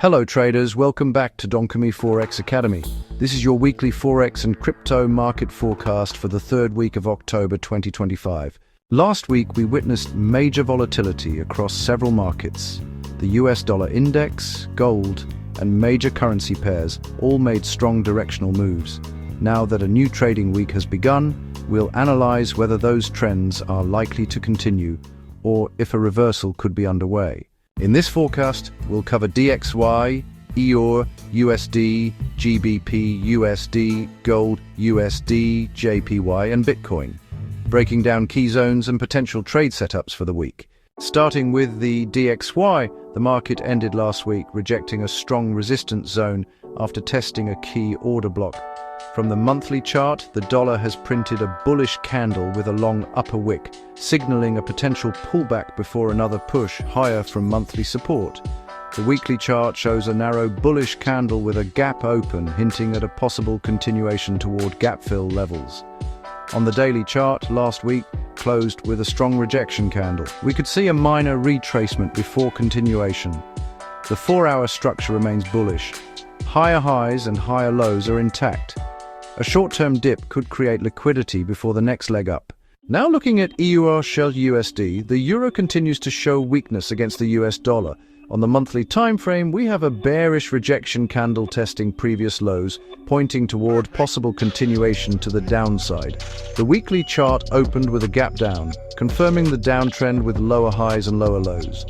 Hello traders, welcome back to DXY Forex Academy. This is your weekly Forex and crypto market forecast for the third week of October 2025. Last week we witnessed major volatility across several markets. The US dollar index, gold, and major currency pairs all made strong directional moves. Now that a new trading week has begun, we'll analyze whether those trends are likely to continue or if a reversal could be underway. In this forecast, we'll cover DXY, EUR, USD, GBP, USD, gold, USD, JPY, and Bitcoin, breaking down key zones and potential trade setups for the week. Starting with the DXY, the market ended last week rejecting a strong resistance zone after testing a key order block. From the monthly chart, the dollar has printed a bullish candle with a long upper wick, signaling a potential pullback before another push higher from monthly support. The weekly chart shows a narrow bullish candle with a gap open, hinting at a possible continuation toward gap fill levels. On the daily chart, last week closed with a strong rejection candle. We could see a minor retracement before continuation. The 4-hour structure remains bullish. Higher highs and higher lows are intact. A short-term dip could create liquidity before the next leg up. Now looking at EUR shell USD, the euro continues to show weakness against the US dollar. On the monthly time frame, we have a bearish rejection candle testing previous lows, pointing toward possible continuation to the downside. The weekly chart opened with a gap down, confirming the downtrend with lower highs and lower lows.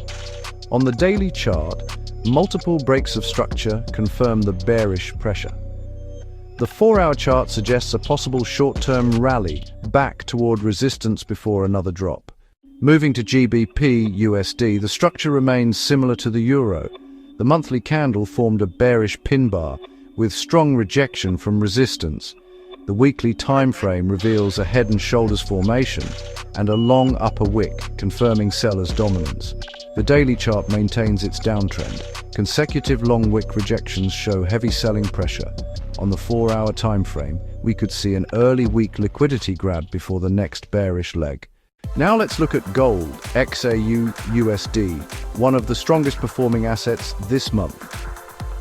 On the daily chart, multiple breaks of structure confirm the bearish pressure. The 4-hour chart suggests a possible short-term rally back toward resistance before another drop. Moving to GBP USD, the structure remains similar to the euro. The monthly candle formed a bearish pin bar with strong rejection from resistance. The weekly time frame reveals a head and shoulders formation and a long upper wick, confirming sellers' dominance. The daily chart maintains its downtrend. Consecutive long wick rejections show heavy selling pressure. On the 4-hour time frame, we could see an early week liquidity grab before the next bearish leg. Now let's look at gold, XAU USD, one of the strongest performing assets this month.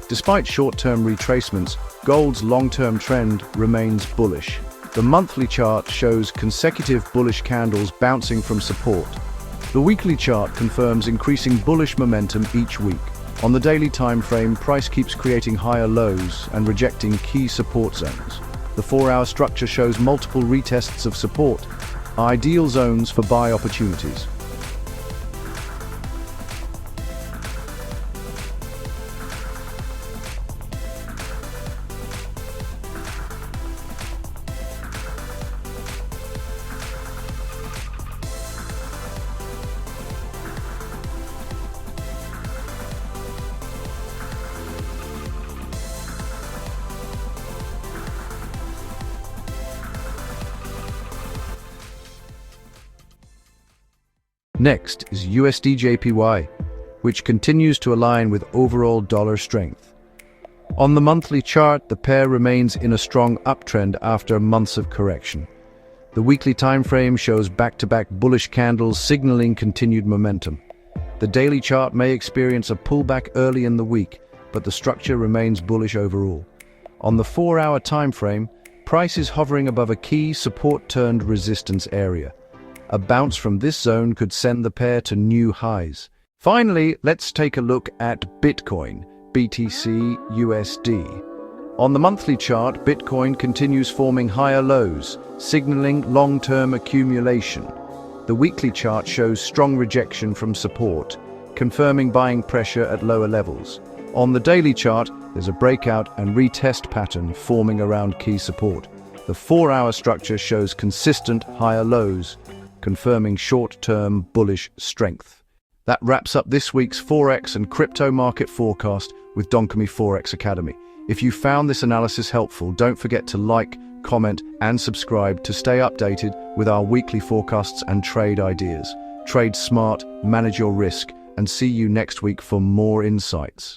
Despite short-term retracements, gold's long-term trend remains bullish. The monthly chart shows consecutive bullish candles bouncing from support. The weekly chart confirms increasing bullish momentum each week. On the daily time frame, price keeps creating higher lows and rejecting key support zones. The 4-hour structure shows multiple retests of support, ideal zones for buy opportunities. Next is USD JPY, which continues to align with overall dollar strength. On the monthly chart, the pair remains in a strong uptrend after months of correction. The weekly time frame shows back-to-back bullish candles signaling continued momentum. The daily chart may experience a pullback early in the week, but the structure remains bullish overall. On the 4-hour time frame, price is hovering above a key support-turned-resistance area. A bounce from this zone could send the pair to new highs. Finally, let's take a look at Bitcoin, BTC USD. On the monthly chart, Bitcoin continues forming higher lows, signaling long-term accumulation. The weekly chart shows strong rejection from support, confirming buying pressure at lower levels. On the daily chart, there's a breakout and retest pattern forming around key support. The 4-hour structure shows consistent higher lows, confirming short-term bullish strength. That wraps up this week's Forex and crypto market forecast with DXY Forex Academy. If you found this analysis helpful, don't forget to like, comment, and subscribe to stay updated with our weekly forecasts and trade ideas. Trade smart, manage your risk, and see you next week for more insights.